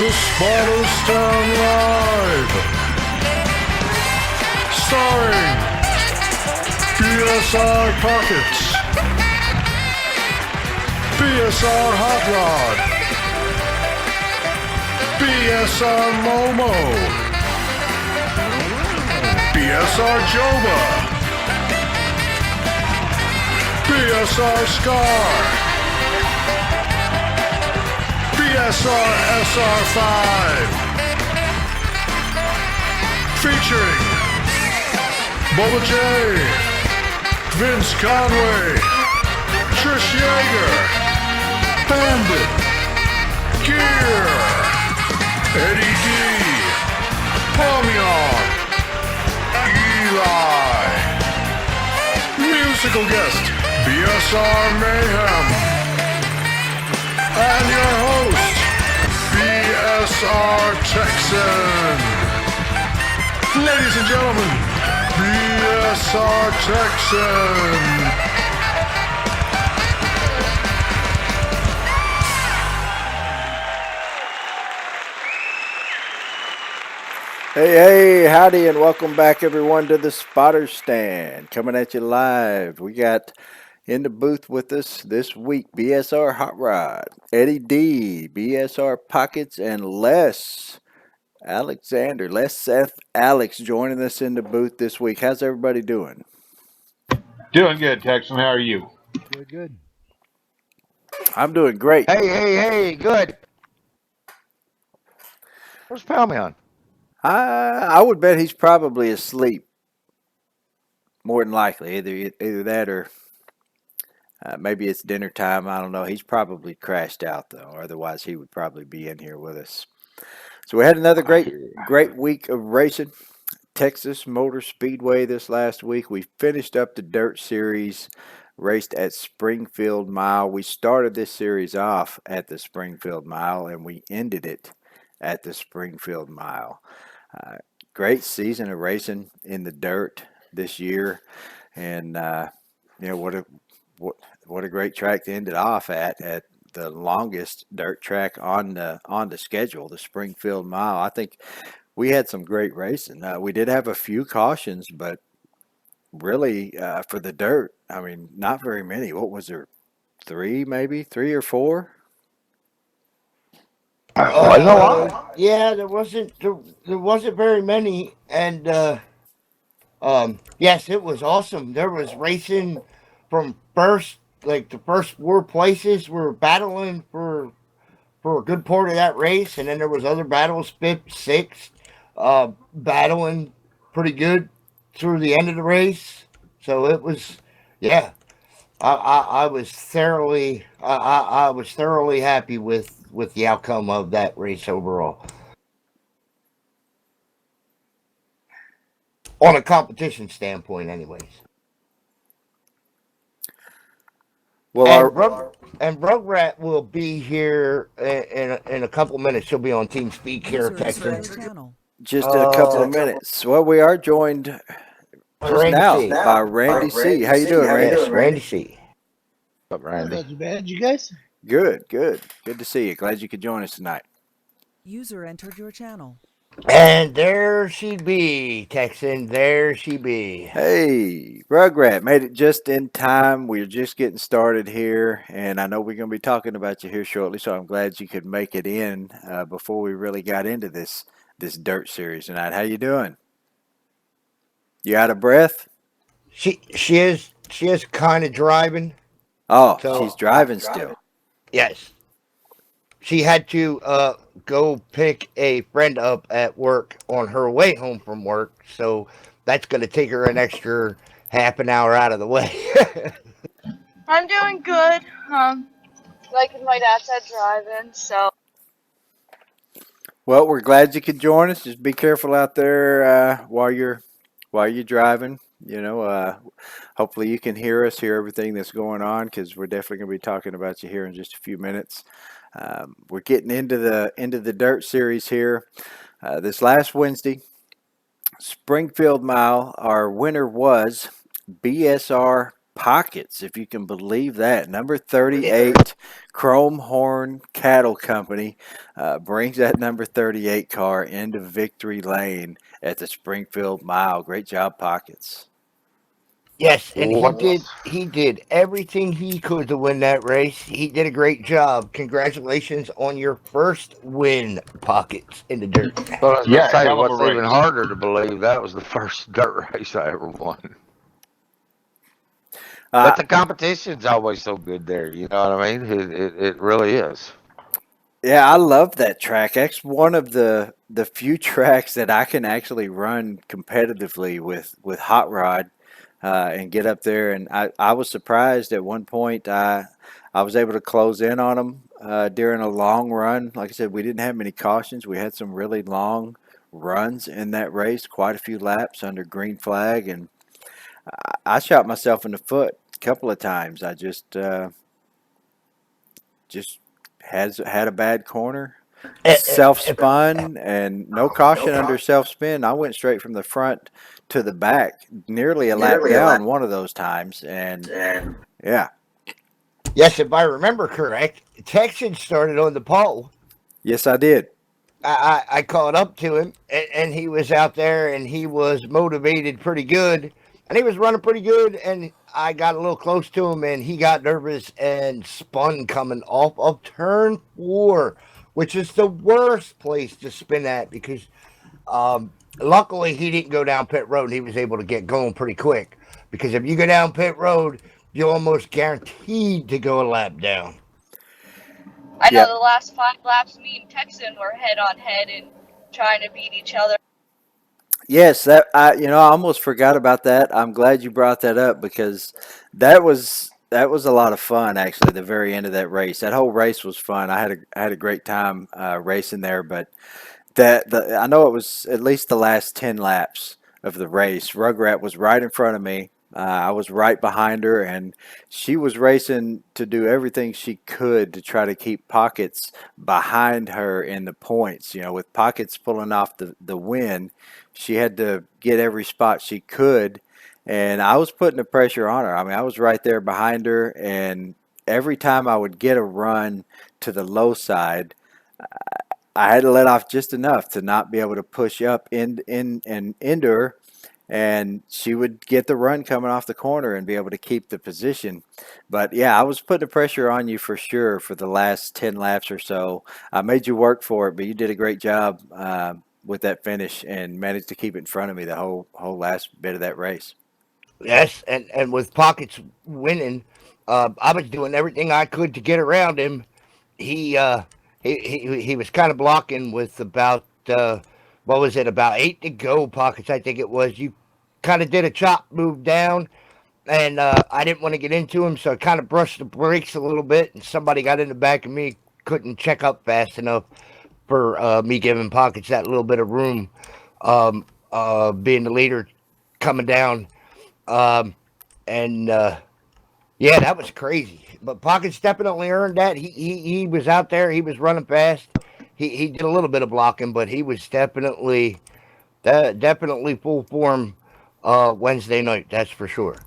to Spartalstown Live, starring BSR Pockets, BSR Hot Rod, BSR Momo, BSR Joba, BSR Scar, BSR SR5, featuring Bubba J, Vince Conway, Trish Yeager, Bandit, Gear, Eddie D, Palmion, Eli, musical guest, BSR Mayhem, and your host, BSR Texan. Ladies and gentlemen, BSR Texan. Hey, howdy, and welcome back, everyone, to the Spotter Stand. Coming at you live. We got in the booth with us this week, BSR Hot Rod, Eddie D, BSR Pockets, and Les Alexander, Les Seth Alex joining us in the booth this week. How's everybody doing? Doing good, Texan. How are you? Good. I'm doing great. Hey, good. Where's Palmion? I would bet he's probably asleep. More than likely, either that or maybe it's dinner time. I don't know. He's probably crashed out though. Otherwise, he would probably be in here with us. So we had another great week of racing. Texas Motor Speedway this last week. We finished up the Dirt Series, raced at Springfield Mile. We started this series off at the Springfield Mile, and we ended it at the Springfield Mile. Great season of racing in the dirt this year, and what a great track to end it off at the longest dirt track on the schedule, the Springfield Mile. I think we had some great racing. We did have a few cautions, but really for the dirt, I mean, not very many. What was there? Three or four? Yeah, there wasn't very many, and yes, it was awesome. There was racing from first, like the first four places were battling for a good part of that race, and then there was other battles, fifth, sixth, battling pretty good through the end of the race. So it was, yeah. I was thoroughly happy with the outcome of that race overall. On a competition standpoint, anyways. Well, and Rugrat will be here in a couple minutes. She'll be on Team Speak here, Texas. Just in a couple of minutes. Well, we are joined just now by Randy C. How you doing, Randy? Yes, Randy C. What's up, Randy? Not too bad, you guys? Good. Good to see you. Glad you could join us tonight. User entered your channel. And there she be, Texan. There she be. Hey, Rugrat, made it just in time. We're just getting started here, and I know we're going to be talking about you here shortly, so I'm glad you could make it in before we really got into this dirt series tonight. How you doing? You out of breath? She is kind of driving. Oh, so, she's driving still. Yes. She had to go pick a friend up at work on her way home from work, so that's going to take her an extra half an hour out of the way. I'm doing good. Like my dad said, driving, so. Well, we're glad you could join us. Just be careful out there while you're driving. You know, hopefully you can hear everything that's going on, because we're definitely going to be talking about you here in just a few minutes. We're getting into the dirt series here. This last Wednesday, Springfield Mile, our winner was BSR Pockets, if you can believe that. Number 38, Chrome Horn Cattle Company brings that number 38 car into victory lane at the Springfield Mile. Great job, Pockets. Yes, and What? he did everything he could to win that race. He did a great job. Congratulations on your first win, Pockets, in the dirt. Well, I was Yeah, gonna say, hell of a what's race. even harder to believe, that was the first dirt race I ever won. But the competition's always so good there. You know what I mean? It really is. Yeah, I love that track. That's one of the few tracks that I can actually run competitively with Hot Rod and get up there. And I was surprised at one point. I was able to close in on them during a long run. Like I said, we didn't have many cautions. We had some really long runs in that race, quite a few laps under green flag, and I shot myself in the foot a couple of times. I just had a bad corner, self spun, and no caution under self spin. I went straight from the front to the back, nearly a lap down one of those times, and yeah. Yes, if I remember correct, Texan started on the pole. Yes, I did. I caught up to him, and he was out there, and he was motivated pretty good, and he was running pretty good, and I got a little close to him, and he got nervous and spun coming off of turn 4, which is the worst place to spin at because luckily he didn't go down pit road, and he was able to get going pretty quick because if you go down pit road, you're almost guaranteed to go a lap down. I know Yep. the last 5 laps, me and Texan were head on head and trying to beat each other. Yes, I almost forgot about that. I'm glad you brought that up because that was a lot of fun actually. The very end of that race, that whole race was fun. I had a great time racing there, but I know it was at least the last 10 laps of the race. Rugrat was right in front of me. I was right behind her, and she was racing to do everything she could to try to keep Pockets behind her in the points. You know, with Pockets pulling off the win, she had to get every spot she could, and I was putting the pressure on her. I mean, I was right there behind her, and every time I would get a run to the low side, I had to let off just enough to not be able to push up in and into her, and she would get the run coming off the corner and be able to keep the position. But yeah, I was putting the pressure on you for sure for the last 10 laps or so. I made you work for it, but you did a great job with that finish and managed to keep it in front of me the whole last bit of that race. Yes, and with Pockets winning, I was doing everything I could to get around him. He was kind of blocking with about what was it, about 8 to go. Pockets, I think it was. You kind of did a chop move down, and I didn't want to get into him, so I kind of brushed the brakes a little bit, and somebody got in the back of me, couldn't check up fast enough for me giving Pockets that little bit of room, being the leader coming down. And yeah, that was crazy. But Pockets definitely earned that. He was out there. He was running fast. He did a little bit of blocking, but he was definitely full form Wednesday night. That's for sure.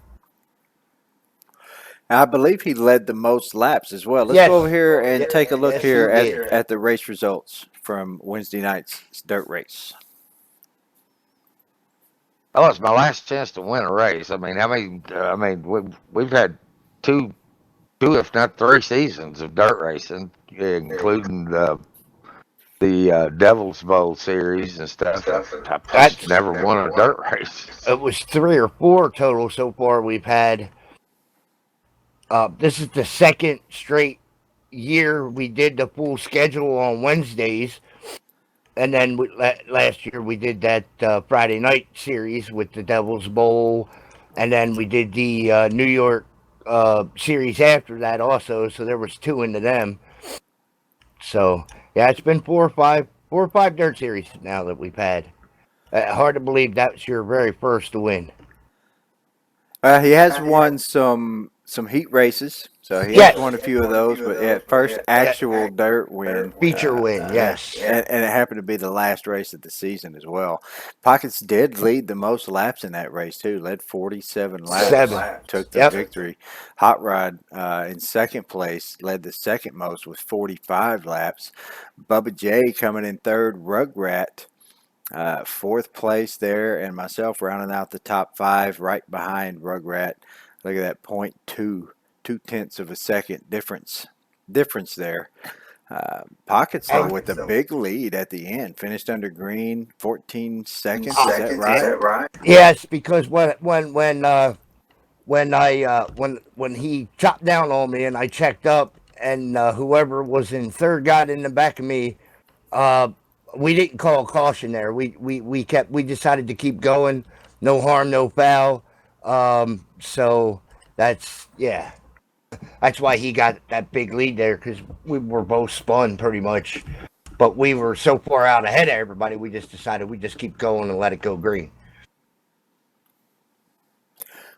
I believe he led the most laps as well. Let's Yes. go over here and take a look Yes, here he did. at the race results from Wednesday night's dirt race. Oh, it's my last chance to win a race. We've had two, if not 3 seasons of dirt racing, including the Devil's Bowl series and stuff. I've just never won a dirt race. It was 3 or 4 total so far we've had. This is the second straight year we did the full schedule on Wednesdays. And then last year we did that Friday night series with the Devil's Bowl. And then we did the New York series after that also. So there was 2 into them. So, yeah, it's been 4 or 5 dirt series now that we've had. Hard to believe that's your very first to win. He has won some heat races, so he has Yes. won a few of those. But yeah, first actual dirt win, Feature win, yes. and it happened to be the last race of the season as well. Pockets did lead the most laps in that race too. Led 47 laps, 7. took the Yep. victory. Hot Rod in second place led the second most with 45 laps. Bubba J coming in third. Rugrat. Fourth place there, and myself rounding out the top 5 right behind Rugrat. Look at that 0.2 of a second difference there. Pockets though with a big lead at the end, finished under green, 14 seconds. Is that right? Yes, because when he chopped down on me and I checked up, and whoever was in third got in the back of me, we didn't call caution there. We decided to keep going, no harm, no foul. So that's why he got that big lead there, because we were both spun pretty much, but we were so far out ahead of everybody. We just decided we just keep going and let it go green.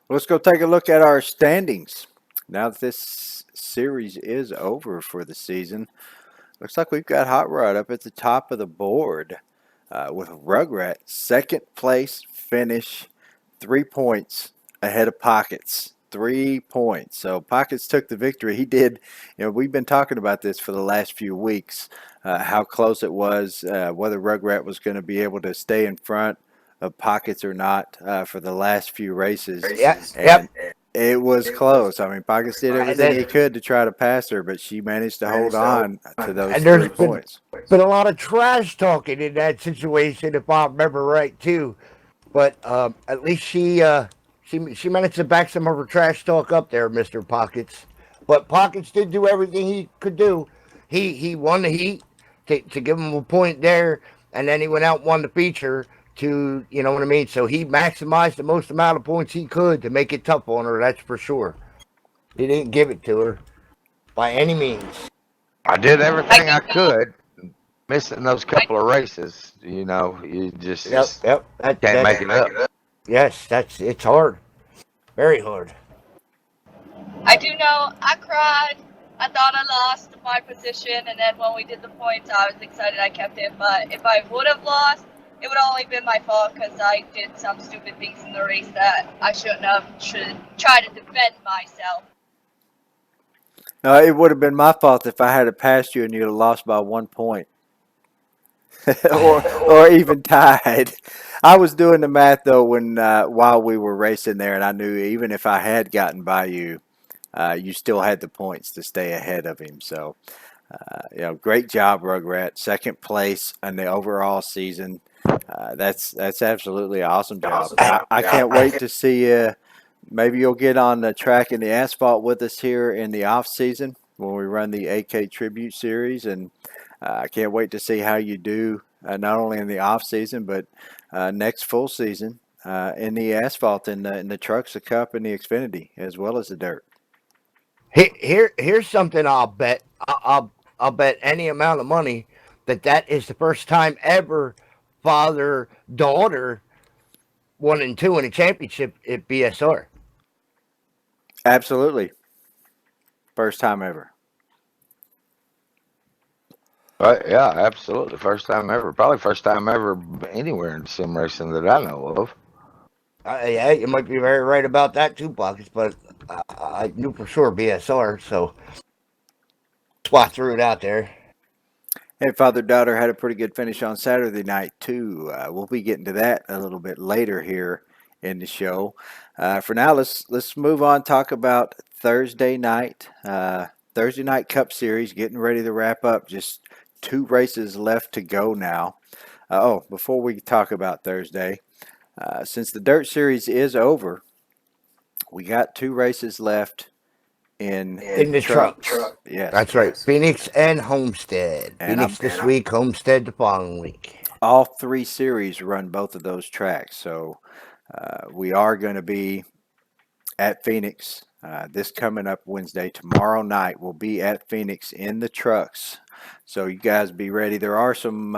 Let's go take a look at our standings. Now that this series is over for the season, looks like we've got Hot Rod up at the top of the board with Rugrat second place finish, 3 points ahead of Pockets. 3 points. So Pockets took the victory. He did. We've been talking about this for the last few weeks, how close it was, whether Rugrat was going to be able to stay in front of Pockets or not for the last few races. Yep. It was close. I mean, Pockets did everything he could to try to pass her, but she managed to hold on to those And 3 points. Been a lot of trash talking in that situation, if I remember right, too. But at least she managed to back some of her trash talk up there, Mr. Pockets. But Pockets did do everything he could do. He won the heat to give him a point there, and then he went out and won the feature to, you know what I mean? So he maximized the most amount of points he could to make it tough on her, that's for sure. He didn't give it to her by any means. I did everything I could. Missing those couple of races, you just Yep. can't make it up. Yes, it's hard. Very hard. I do know I cried. I thought I lost my position, and then when we did the points, I was excited I kept it. But if I would have lost, it would only been my fault because I did some stupid things in the race that I shouldn't have. Should try to defend myself. No, it would have been my fault if I had passed you and you'd have lost by 1 point. or even tied. I was doing the math though while we were racing there, and I knew even if I had gotten by you, you still had the points to stay ahead of him. So, great job, Rugrat. Second place in the overall season. That's absolutely an awesome job. I can't wait to see you. Maybe you'll get on the track in the asphalt with us here in the off season when we run the AK Tribute Series, and I can't wait to see how you do, not only in the off season, but next full season in the asphalt, in the trucks, the Cup, and the Xfinity, as well as the dirt. Here's something I'll bet. I'll bet any amount of money that is the first time ever father-daughter 1 and 2 in a championship at BSR. Absolutely. First time ever. Yeah, absolutely. First time ever. Probably first time ever anywhere in sim racing that I know of. Yeah, you might be very right about that too, Pockets, but I knew for sure BSR, so that's why I threw it out there. And father-daughter had a pretty good finish on Saturday night, too. We'll be getting to that a little bit later here in the show. For now, let's move on, talk about Thursday night. Thursday night Cup Series, getting ready to wrap up. Just 2 races left to go now. Before we talk about Thursday, since the Dirt Series is over, we got 2 races left in the trucks. Yes. That's right. Phoenix and Homestead. Phoenix this week, Homestead the following week. All 3 series run both of those tracks. So we are going to be at Phoenix this coming up Wednesday. Tomorrow night we'll be at Phoenix in the trucks. So you guys be ready. There are some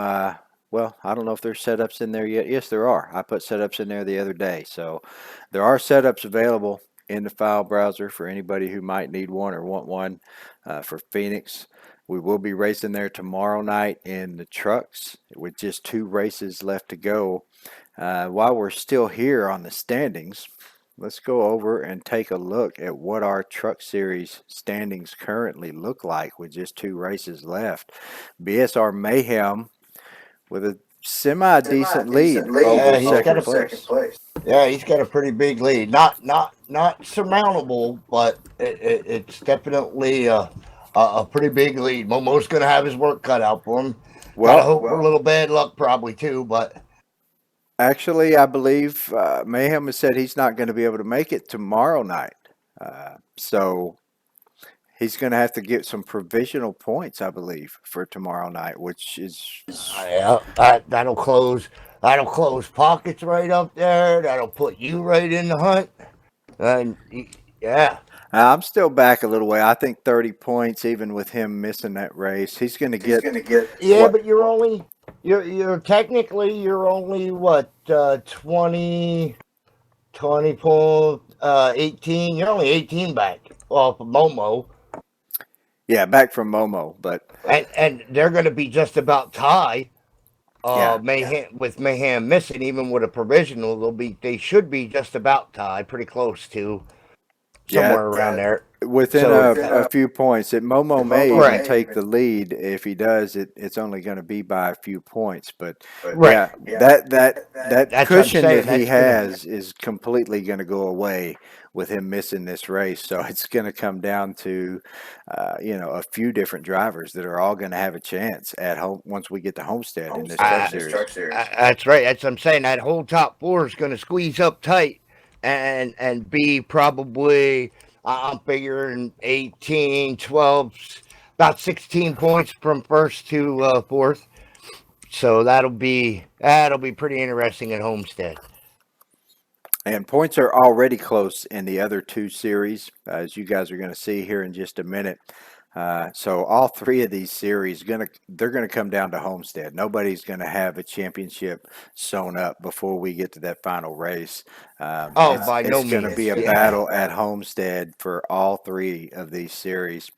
well, I don't know if there's setups in there yet. Yes, there are. I put setups in there the other day. So there are setups available in the file browser for anybody who might need one or want one for Phoenix. We will be racing there tomorrow night in the trucks with just 2 races left to go. While we're still here on the standings, let's go over and take a look at what our Truck Series standings currently look like with just 2 races left. BSR Mayhem with a semi-decent lead over he's got second place. Yeah, he's got a pretty big lead. Not surmountable, but it's definitely a pretty big lead. Momo's going to have his work cut out for him. Well, I hope for a little bad luck probably too, but actually, I believe Mayhem has said he's not going to be able to make it tomorrow night. So he's going to have to get some provisional points, I believe, for tomorrow night, which is yeah, that'll close pockets right up there. That'll put you right in the hunt. And yeah. I'm still back a little way. I think 30 points, even with him missing that race, he's going to get. Yeah, but you're technically only what 20 point 18. You're only 18 back off of Momo. Yeah, back from Momo, but and they're going to be just about tie. Yeah. With Mayhem missing, even with a provisional, they should be just about tie, pretty close to somewhere around there. Within a few points. Momo may Right. even take the lead. If he does, it's only going to be by a few points. But Right. that That's cushion what I'm saying. that he That's has is completely going to go away with him missing this race. So it's going to come down to a few different drivers that are all going to have a chance at home once we get to Homestead in this truck series. That's right. That's what I'm saying. That whole top 4 is going to squeeze up tight and be probably, I'm figuring 18, 12, about 16 points from first to fourth. So that'll be pretty interesting at Homestead. And points are already close in the other 2 series, as you guys are going to see here in just a minute. So all 3 of these series they're going to come down to Homestead. Nobody's going to have a championship sewn up before we get to that final race. By no It's going to means. be a Yeah. battle at Homestead for all 3 of these series.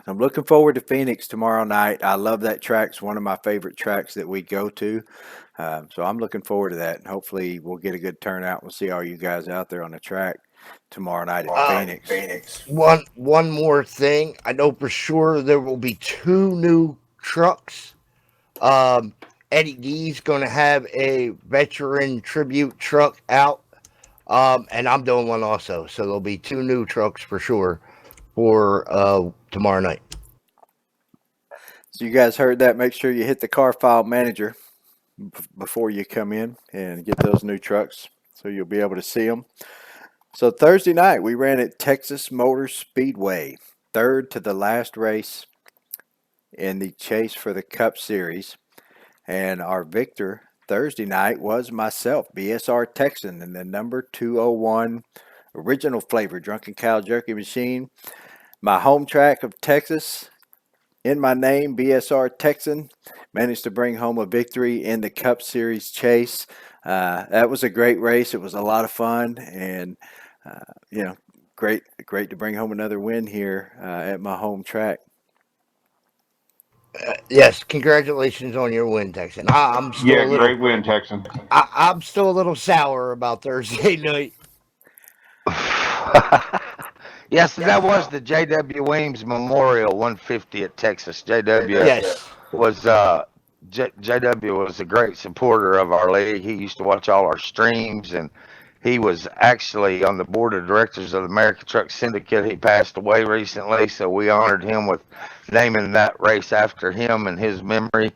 I'm looking forward to Phoenix tomorrow night. I love that track. It's one of my favorite tracks that we go to. So I'm looking forward to that. And hopefully we'll get a good turnout. We'll see all you guys out there on the track tomorrow night at Phoenix. One more thing. I know for sure there will be 2 new trucks. Eddie D's going to have a veteran tribute truck out. And I'm doing one also. So there'll be 2 new trucks for sure for tomorrow night. So you guys heard that. Make sure you hit the car file manager before you come in and get those new trucks so you'll be able to see them. So Thursday night we ran at Texas Motor Speedway, 3rd to the last race in the chase for the Cup Series. And our victor Thursday night was myself, BSR Texan, in the number 201 original flavor Drunken Cow Jerky Machine. My home track of Texas, in my name, BSR Texan, managed to bring home a victory in the Cup Series chase. That was a great race. It was a lot of fun, and great to bring home another win here at my home track. Yes, congratulations on your win, Texan. I'm still Great win, Texan. I'm still a little sour about Thursday night. Yes, that was the J.W. Weems Memorial 150 at Texas. J.W. Yes. was J.W. was a great supporter of our league. He used to watch all our streams, and he was actually on the board of directors of the American Truck Syndicate. He passed away recently, so we honored him with naming that race after him and his memory.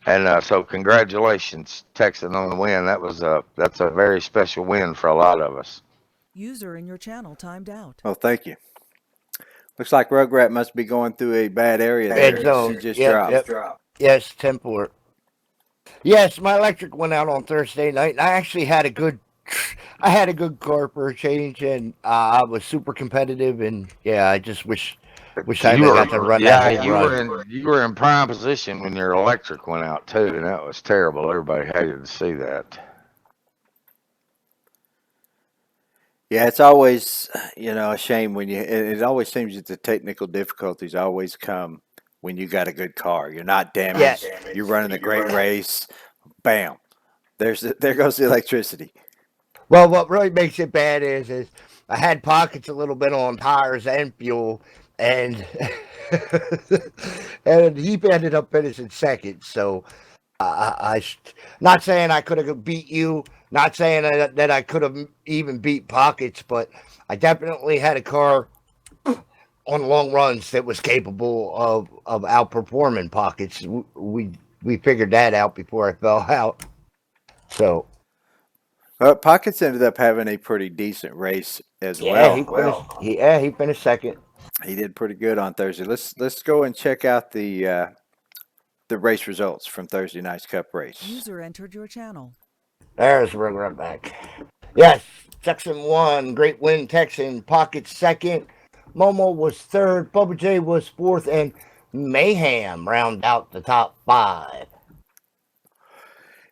And so congratulations, Texan, on the win. That's a very special win for a lot of us. User in your channel timed out. Oh, thank you. Looks like Rugrat must be going through a bad area there. Red zone. She just Yep, dropped. Yes, Templar. Yes, my electric went out on Thursday night, and I actually had a good car for a change, and I was super competitive, and yeah, I just wish Wish I got to run that whole you run. you were in prime position when your electric went out too, and that was terrible. Everybody hated to see that. Yeah, it's always, a shame when it always seems that the technical difficulties always come when you got a good car. You're not Yeah, damaged. You're running a great race. Bam. There goes the electricity. well, what really makes it bad is I had pockets a little bit on tires and fuel, and and he ended up finishing second. So not saying I could have beat you, not saying that I could have even beat pockets, but I definitely had a car on long runs that was capable of outperforming pockets. We figured that out before I fell out. So Pockets ended up having a pretty decent race as yeah, well. he finished second. He did pretty good on Thursday. Let's go and check out the race results from Thursday night's Cup race. User entered your channel. There's Ring Run back. Yes, Texan won. Great win, Texan. Pocket second. Momo was third. Bubba J was fourth. And Mayhem round out the top five.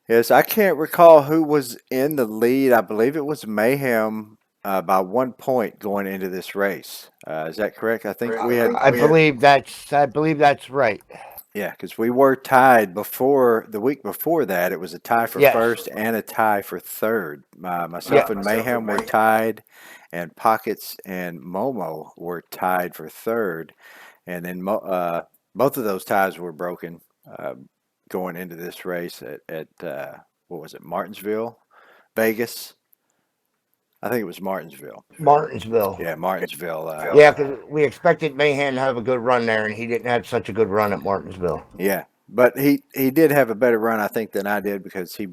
Yes, I can't recall who was in the lead. I believe it was Mayhem by 1 point going into this race. Is that correct? I think we had. I believe that's right. Yeah, because we were tied the week before that. It was a tie for Yes. first and a tie for third. Myself and Mayhem were tied, and Pockets and Momo were tied for third. And then both of those ties were broken going into this race at what was it, Martinsville, Vegas? I think it was Martinsville. Martinsville. Yeah, Martinsville. Yeah, because we expected Mayhem to have a good run there, and he didn't have such a good run at Martinsville. Yeah, but he did have a better run, I think, than I did because he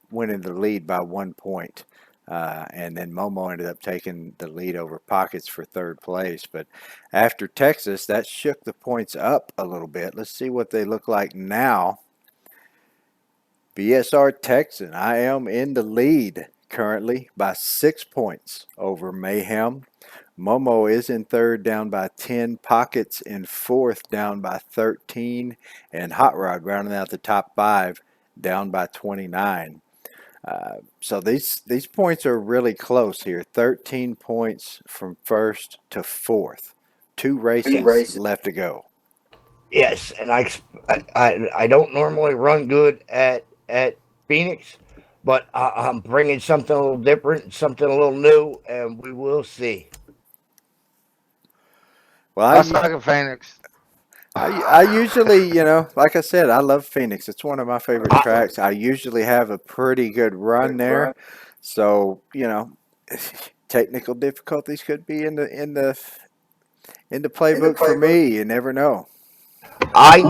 went into the lead by 1 point, and then Momo ended up taking the lead over Pockets for third place. But after Texas, that shook the points up a little bit. Let's see what they look like now. BSR Texan, I am in the lead currently by 6 points over Mayhem. Momo is in third, down by 10. Pockets in fourth, down by 13. And Hot Rod rounding out the top five, down by 29. So these points are really close here. 13 points from first to fourth. Two races left to go. Yes, and I don't normally run good at Phoenix, but I'm bringing something a little different, something a little new, and we will see. Well, I suck at Phoenix. I usually, like I said, I love Phoenix. It's one of my favorite tracks. I usually have a pretty good run there. So, technical difficulties could be in the playbook for me. You never know. I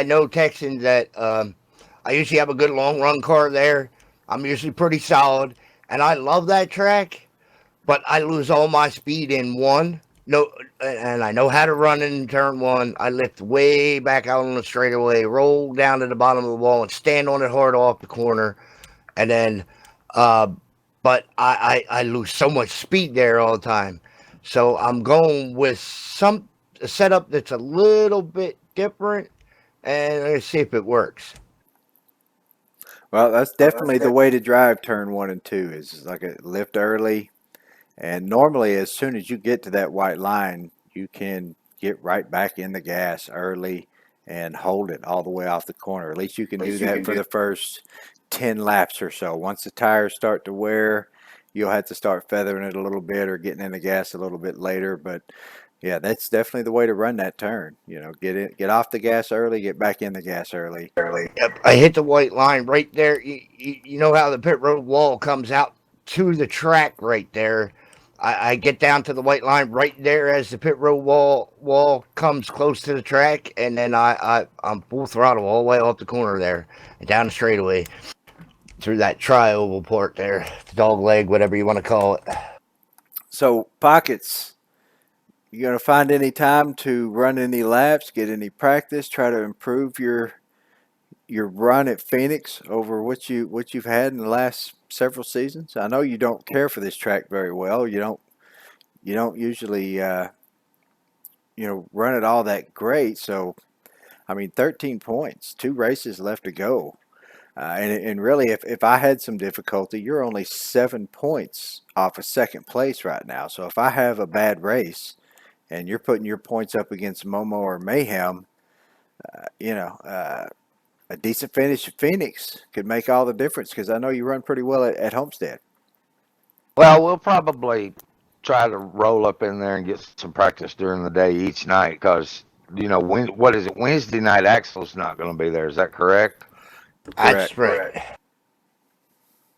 know Texans that I usually have a good long run car there. I'm usually pretty solid, and I love that track, but I lose all my speed in one. No, and I know how to run in turn one. I lift way back out on the straightaway, roll down to the bottom of the wall, and stand on it hard off the corner. And then, but I lose so much speed there all the time. So I'm going with a setup that's a little bit different, and let's see if it works. Well, that's definitely the way to drive turn 1 and 2 is like a lift early. And normally, as soon as you get to that white line, you can get right back in the gas early and hold it all the way off the corner. At least you can do that for the first 10 laps or so. Once the tires start to wear, you'll have to start feathering it a little bit or getting in the gas a little bit later. But yeah, that's definitely the way to run that turn. Get off the gas early, get back in the gas early. Yep, I hit the white line right there. You know how the pit road wall comes out to the track right there. I get down to the white line right there as the pit road wall comes close to the track, and then I'm full throttle all the way off the corner there and down the straightaway through that tri-oval part there, the dog leg, whatever you want to call it. So, Pockets, you going to find any time to run any laps, get any practice, try to improve your run at Phoenix over what you've had in the last several seasons? I know you don't care for this track very well. You don't usually run it all that great. So, I mean, 13 points, 2 races left to go. And really, if I had some difficulty, you're only 7 points off of second place right now. So if I have a bad race and you're putting your points up against Momo or Mayhem, a decent finish at Phoenix could make all the difference because I know you run pretty well at Homestead. Well, we'll probably try to roll up in there and get some practice during the day each night because, what is it? Wednesday night, Axel's not going to be there. Is that correct? That's right.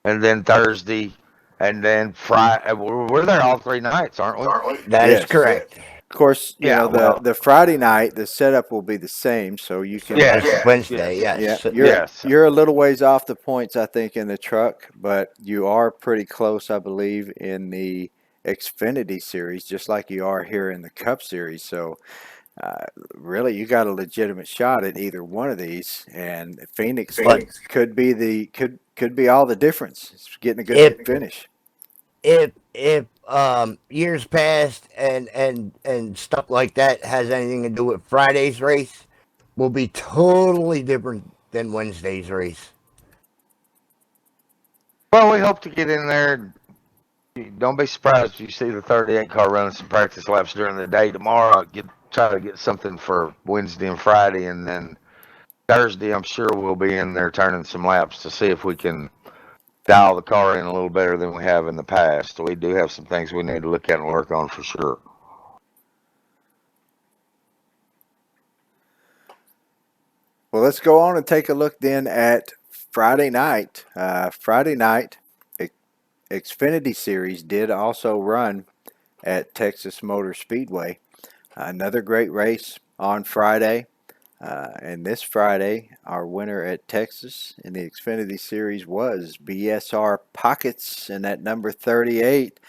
And then Thursday, and then Friday. We're there all 3 nights, aren't we? That is Yes. correct. Of course, the Friday night, the setup will be the same, so you can. Yeah. It's Wednesday, yes. You're a little ways off the points, I think, in the truck, but you are pretty close, I believe, in the Xfinity Series, just like you are here in the Cup Series. So, really, you got a legitimate shot at either one of these, and Phoenix could be all the difference. It's getting a good finish. If years past and stuff like that has anything to do with Friday's race, will be totally different than Wednesday's race. Well, we hope to get in there. Don't be surprised if you see the 38 car running some practice laps during the day tomorrow. Try to get something for Wednesday and Friday, and then Thursday, I'm sure we'll be in there turning some laps to see if we can dial the car in a little better than we have in the past. We do have some things we need to look at and work on for sure. Well, let's go on and take a look then at Friday night. Friday night, Xfinity Series did also run at Texas Motor Speedway. Another great race on Friday. And this Friday, our winner at Texas in the Xfinity Series was BSR Pockets, and at number 38.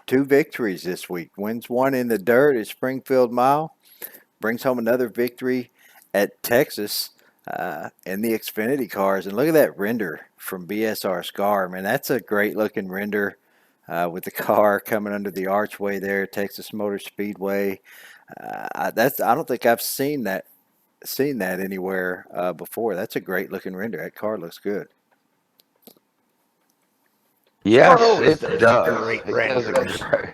2 victories this week. Wins 1 in the dirt at Springfield Mile. Brings home another victory at Texas in the Xfinity cars. And look at that render from BSR Scar. Man, that's a great looking render with the car coming under the archway there at Texas Motor Speedway. I don't think I've seen that anywhere before. That's a great looking render. That car looks good. Yes, It it does does. great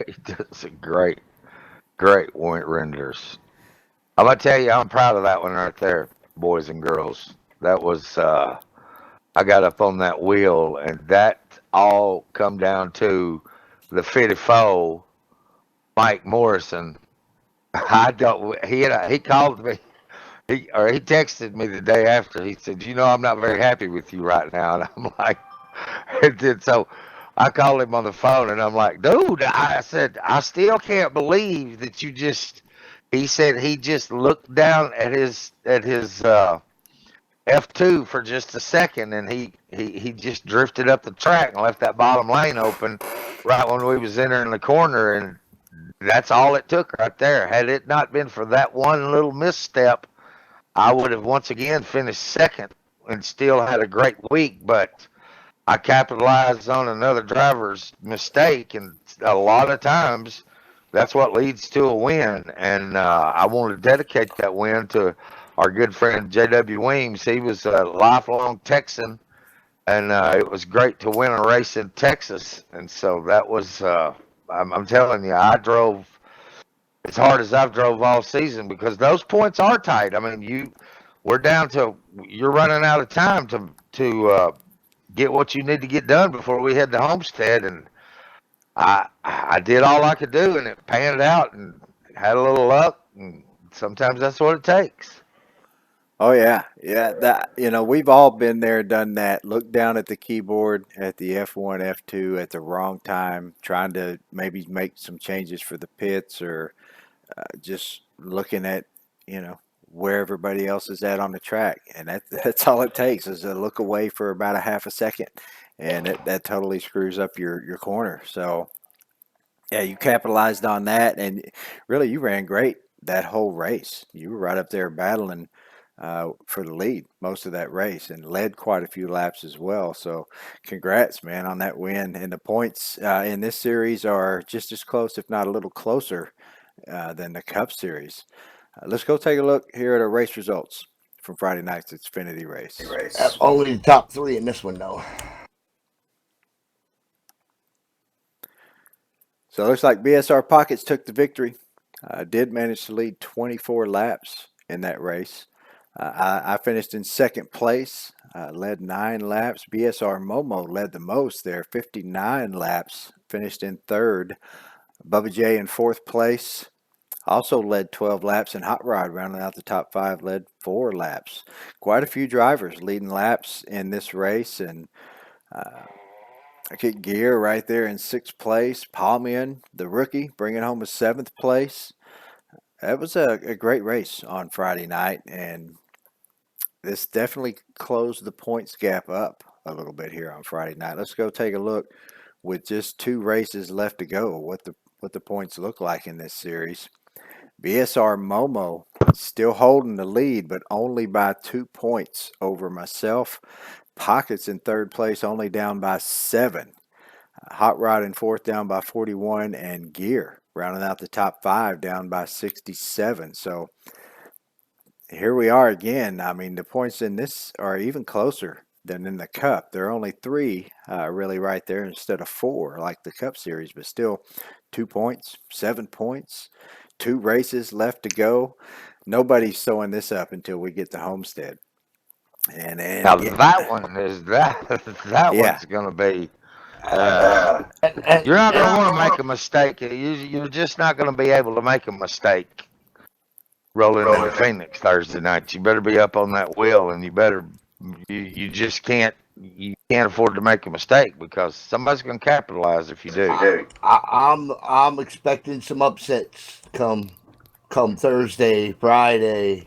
It does a great renders. I'm gonna tell you, I'm proud of that one right there, boys and girls. That was I got up on that wheel, and that all come down to the 54 Mike Morrison. He called me. He texted me the day after. He said, I'm not very happy with you right now. And I'm like, so I called him on the phone and I'm like, dude, I said, I still can't believe that he said he just looked down at his F2 for just a second and he just drifted up the track and left that bottom lane open right when we was entering the corner, and that's all it took right there. Had it not been for that one little misstep, I would have once again finished second and still had a great week, but I capitalized on another driver's mistake, and a lot of times that's what leads to a win. And I want to dedicate that win to our good friend J.W. Weems. He was a lifelong Texan, and it was great to win a race in Texas. And so that was, I'm telling you, I drove as hard as I've drove all season because those points are tight. I mean, we're down to, you're running out of time to get what you need to get done before we head to Homestead, and I did all I could do, and it panned out, and had a little luck, and sometimes that's what it takes. Oh yeah. That we've all been there, done that. Look down at the keyboard at the F1, F2 at the wrong time, trying to maybe make some changes for the pits, or just looking at where everybody else is at on the track, and that's all it takes is a look away for about a half a second, and that totally screws up your corner. So yeah, you capitalized on that, and really you ran great that whole race. You were right up there battling for the lead most of that race, and led quite a few laps as well. So congrats, man, on that win. And the points in this series are just as close, if not a little closer, than the Cup Series. Let's go take a look here at our race results from Friday night's Xfinity race. Only the top 3 in this one, though. So it looks like BSR Pockets took the victory. Did manage to lead 24 laps in that race. I finished in second place, led 9 laps. BSR Momo led the most there, 59 laps, finished in third. Bubba J in fourth place, also led 12 laps, and Hot Rod rounding out the top 5, led 4 laps. Quite a few drivers leading laps in this race, and I get Gear right there in 6th place. Palmian, the rookie, bringing home a 7th place. That was a great race on Friday night, and this definitely closed the points gap up a little bit here on Friday night. Let's go take a look with just 2 races left to go, what the points look like in this series. BSR Momo still holding the lead, but only by 2 points over myself. Pockets in third place, only down by 7. Hot Rod in fourth, down by 41, and Gear rounding out the top 5, down by 67. So here we are again. I mean, the points in this are even closer than in the Cup. There are only 3 really right there instead of 4 like the Cup Series, but still 2 points, 7 points, 2 races left to go. Nobody's sewing this up until we get to Homestead. And Now that one is that one's going to be. You're not going to want to make a mistake. You're just not going to be able to make a mistake rolling into Phoenix Thursday night. You better be up on that wheel, and you just can't afford to make a mistake because somebody's going to capitalize if you do. I'm expecting some upsets come Thursday, Friday.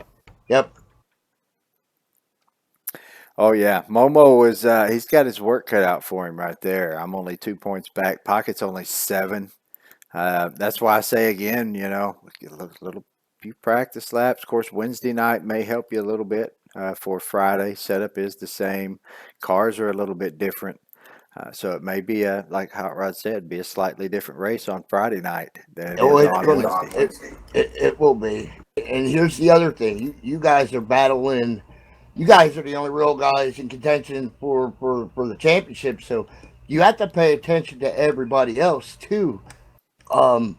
Yep. Oh yeah, Momo is he's got his work cut out for him right there. I'm only 2 points back. Pocket's only 7. That's why I say again, you know, a little few practice laps. Of course, Wednesday night may help you a little bit for Friday. Setup is the same. Cars are a little bit different. So it may be like Hot Rod said, be a slightly different race on Friday night than it is on Wednesday. It will be. And here's the other thing: you guys are battling. You guys are the only real guys in contention for the championship, so you have to pay attention to everybody else too. So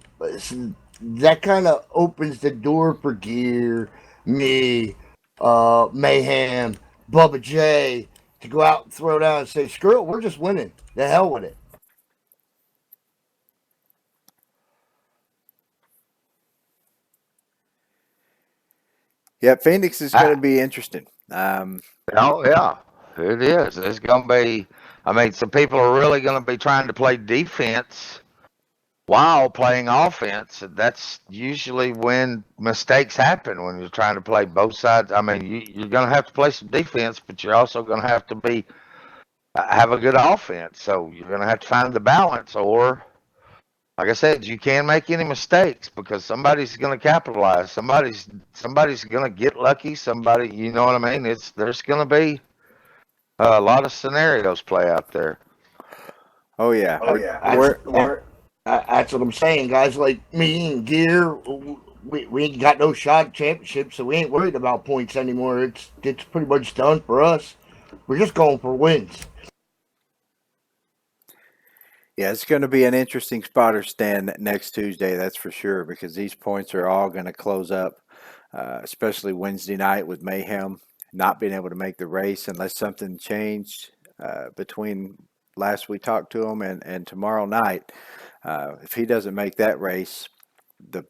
that kind of opens the door for Gear, me, Mayhem, Bubba J to go out and throw down and say, "Screw it, we're just winning. The hell with it." Yeah, Phoenix is going to be interesting. Oh yeah, it is. It's going to be. I mean, some people are really going to be trying to play defense while playing offense. That's usually when mistakes happen when you're trying to play both sides. I mean, you're going to have to play some defense, but you're also going to have to have a good offense. So you're going to have to find the balance, or like I said, you can't make any mistakes because somebody's going to capitalize. Somebody's going to get lucky. Somebody, you know what I mean? There's going to be a lot of scenarios play out there. Oh yeah. That's what I'm saying. Guys like me and Gear, we ain't got no shot at championship, so we ain't worried about points anymore. It's pretty much done for us. We're just going for wins. Yeah, it's going to be an interesting spotter stand next Tuesday, that's for sure, because these points are all going to close up, especially Wednesday night with Mayhem not being able to make the race unless something changed between last we talked to him and tomorrow night. If he doesn't make that race, the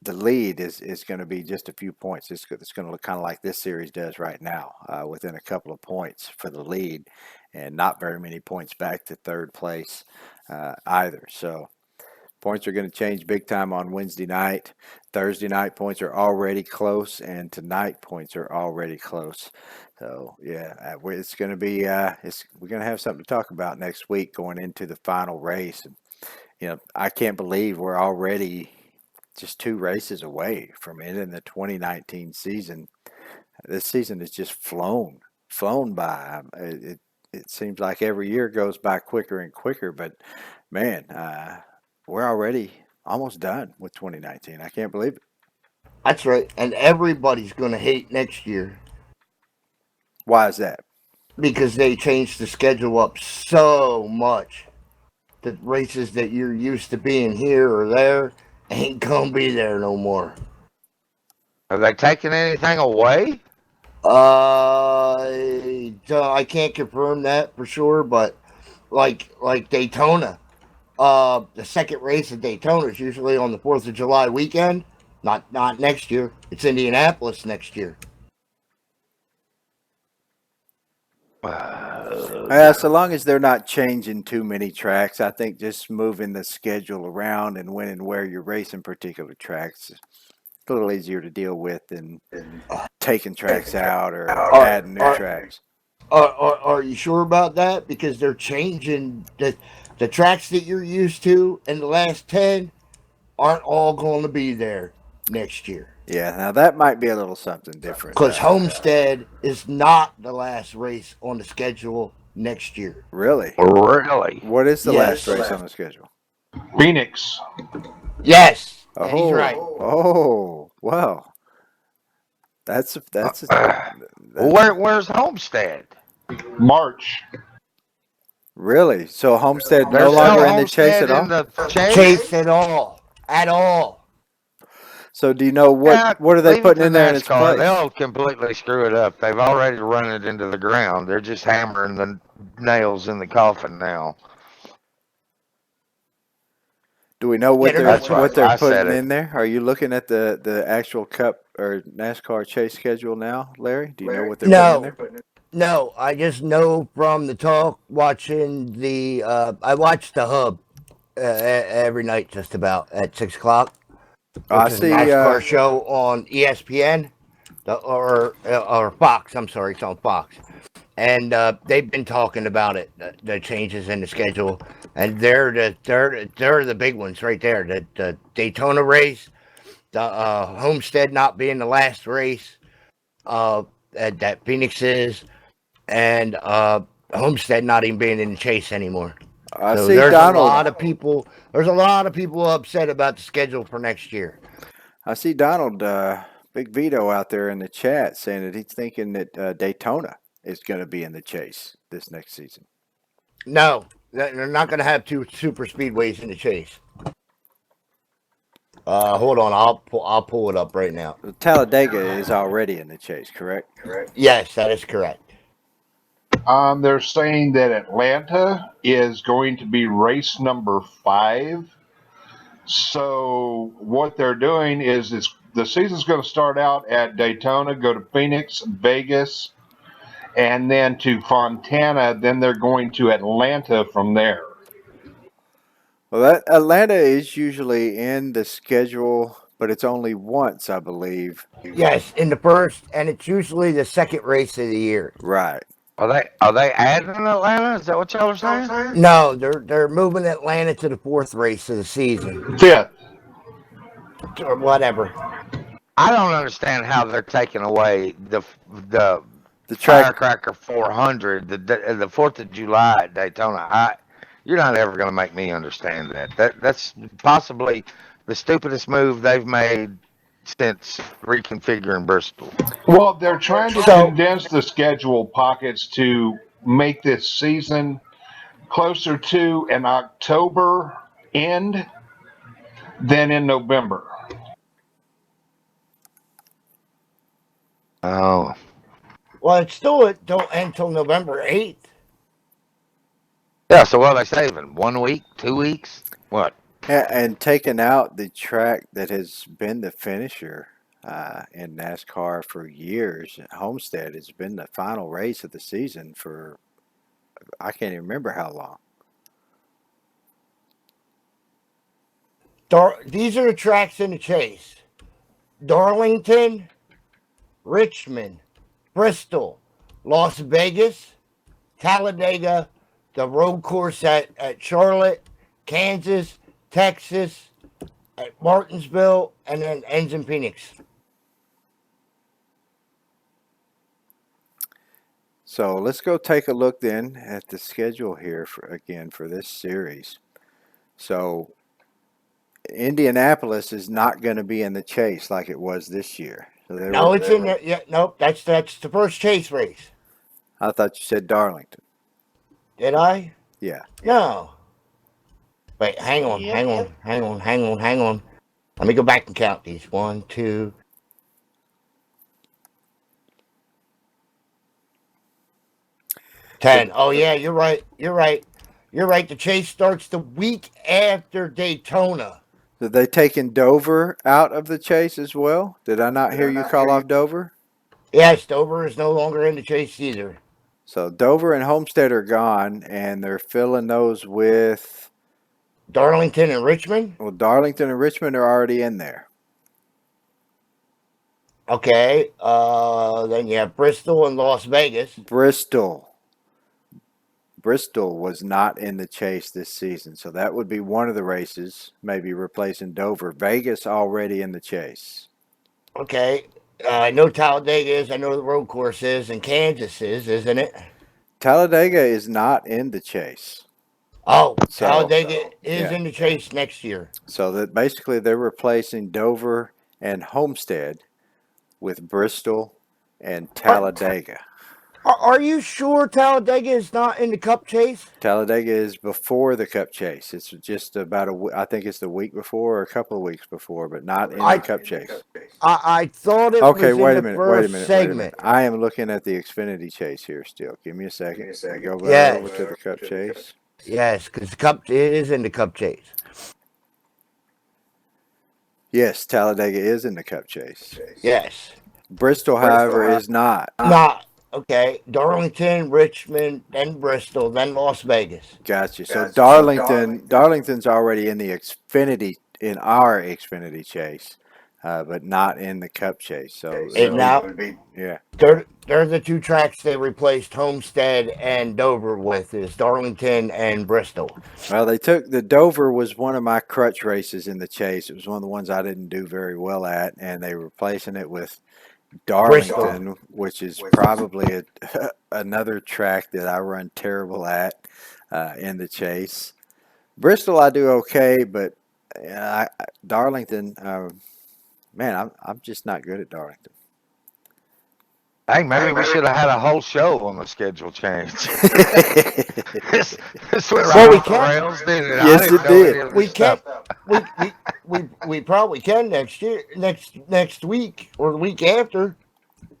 lead is going to be just a few points. It's going to look kind of like this series does right now, within a couple of points for the lead, and not very many points back to third place either. So points are going to change big time on Wednesday night. Thursday night points are already close, and tonight points are already close. So yeah, it's going to be we're going to have something to talk about next week going into the final race. And, you know, I can't believe we're already just 2 races away from ending the 2019 season. This season has just flown by. It seems like every year goes by quicker and quicker, but man, we're already almost done with 2019. I can't believe it. That's right. And everybody's going to hate next year Why is that? because they changed the schedule up so much. The races that you're used to being here or there ain't going to be there no more. Have they taken anything away? I can't confirm that for sure, but like Daytona, the second race at Daytona is usually on the 4th of July weekend. Not next year. It's Indianapolis next year. So long as they're not changing too many tracks, I think just moving the schedule around and when and where you're racing particular tracks is a little easier to deal with than taking tracks out or adding new tracks. Are you sure about that? Because they're changing the tracks that you're used to in the last 10 aren't all going to be there next year. Yeah, now that might be a little something different. Because Homestead is not the last race on the schedule next year. Really? Really? What is the Yes. last race on the schedule? Phoenix. Yes, Oh, and he's right. Oh, wow. That's Where's Homestead? March. really so Homestead no There's longer in the chase Homestead at all. in the chase? Chase at all. So do you know what are they leave it putting to in there in its NASCAR. place? They'll completely screw it up. They've already run it into the ground. They're just hammering the nails in the coffin now. Do we know what Yeah, they're that's right. what they're I said putting it. in there? Are you looking at the actual Cup or NASCAR chase schedule now, Larry? Do you know what they're putting in there? No, I just know from the talk watching the. I watch the Hub every night, just about at 6 o'clock. I Which is a see. NASCAR show on ESPN or Fox. I'm sorry, it's on Fox. And they've been talking about it, the changes in the schedule, and they're the big ones right there. The Daytona race, the Homestead not being the last race that Phoenix is, and Homestead not even being in the chase anymore. I So see there's Donald. a lot of people. There's a lot of people upset about the schedule for next year. I see Donald Big Vito out there in the chat saying that he's thinking that Daytona is going to be in the chase this next season. No, they're not going to have two super speedways in the chase. Hold on, I'll pull it up right now. Talladega is already in the chase, correct? Yes, that is correct. They're saying that Atlanta is going to be race number 5. So what they're doing is the season's going to start out at Daytona, go to Phoenix, Vegas, and then to Fontana. Then they're going to Atlanta from there. Well, that Atlanta is usually in the schedule, but it's only once, I believe. Yes, in the first, and it's usually the second race of the year. Right. Are they adding Atlanta? Is that what y'all are saying? No, they're moving Atlanta to the 4th race of the season 5th. or whatever. I don't understand how they're taking away the track. Firecracker 400, the 4th of July at Daytona. You're not ever going to make me understand that. That's possibly the stupidest move they've made since reconfiguring Bristol. Well, they're trying to condense the schedule pockets to make this season closer to an October end than in November. Oh. Well, it's still don't end until November 8th. Yeah, so what are they saving? 1 week? 2 weeks? What? And taking out the track that has been the finisher in NASCAR for years, Homestead has been the final race of the season for I can't even remember how long. These are the tracks in the chase: Darlington, Richmond, Bristol, Las Vegas, Talladega, the road course at Charlotte, Kansas, Texas, at Martinsville, and then ends in Phoenix. So let's go take a look then at the schedule here for this series. So Indianapolis is not going to be in the chase like it was this year. So No, it's in there. Yeah, nope. That's the first chase race. I thought you said Darlington. Did I? Yeah. No. Wait, hang on. Let me go back and count these. 1, 2. 10. Oh yeah, you're right. The chase starts the week after Daytona. Did they taken Dover out of the chase as well? Did I not hear you call off Dover? Yes, Dover is no longer in the chase either. So Dover and Homestead are gone, and they're filling those with. Darlington and Richmond. Well, Darlington and Richmond are already in there. Okay. Then you have Bristol and Las Vegas. Bristol was not in the chase this season, so that would be one of the races, maybe replacing Dover. Vegas already in the chase. Okay. I know Talladega is. I know the road course is, and Kansas is, isn't it? Talladega is not in the chase. Oh, So- Talladega is yeah. in the chase next year. So that basically they're replacing Dover and Homestead with Bristol and Talladega. Are you sure Talladega is not in the Cup chase? Talladega is before the Cup chase. It's just about I think it's the week before or a couple of weeks before, but not in the Cup chase. I thought it Okay, was wait a in the minute, wait a first minute, wait a segment. minute. I am looking at the Xfinity chase here still. Give me a second. Go back Yes. over to the Cup chase. Yes, because the Cup is in the Cup chase. Yes, Talladega is in the Cup chase. Yes. Bristol, however, is not. Not. Okay. Darlington, Richmond, then Bristol, then Las Vegas. Gotcha. So Darlington's already in the our Xfinity chase, but not in the Cup chase. So now, yeah. they're the two tracks they replaced Homestead and Dover with, is Darlington and Bristol. Well, they took the Dover was one of my crutch races in the chase. It was one of the ones I didn't do very well at, and they were replacing it with Darlington, which is probably another track that I run terrible at in the chase. Bristol I do okay, but Darlington, man, I'm just not good at Darlington. Hey, maybe we should have had a whole show on the schedule change. This went Well, right we off the can. rails, didn't it? I Yes, didn't it know did. any of We this can't. stuff. We probably can next year, next week or the week after,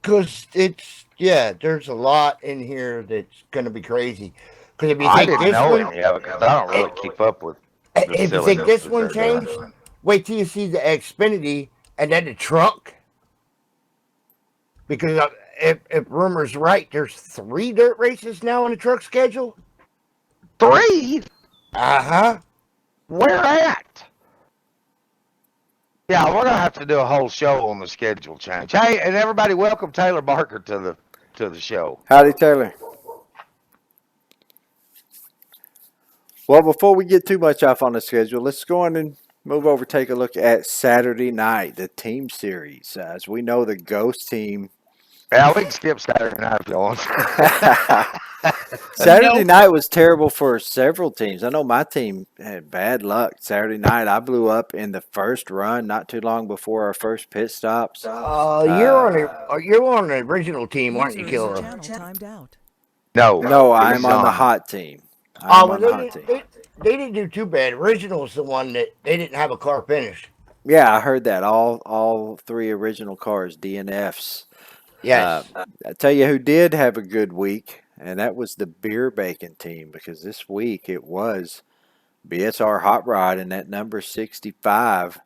because there's a lot in here that's going to be crazy. Because if you I take didn't this know one, any of it because I don't really keep up with the if you take silliness this that one they're doing. changed, wait till you see the Xfinity and then the truck. Because if rumor's right, there's 3 dirt races now on the truck schedule. 3? Uh-huh. Where at? Yeah, we're gonna have to do a whole show on the schedule change. Hey, and everybody, welcome Taylor Barker to the show. Howdy, Taylor. Well, before we get too much off on the schedule, let's go on and move over, take a look at Saturday night, the team series. As we know, the Ghost team. Yeah, we can skip Saturday night if you want. Saturday night was terrible for several teams. I know my team had bad luck. Saturday night, I blew up in the first run not too long before our first pit stops. You're on the original team, aren't you, User in your Killer? channel timed out. No, No, it was I'm on the Sean. hot team. Oh, I'm well, on the hot team. they didn't do too bad. Original's the one that they didn't have a car finish. Yeah, I heard that. All 3 original cars, DNFs. Yes. I tell you who did have a good week, and that was the Beer Bacon team, because this week it was BSR Hot Rod and that number 65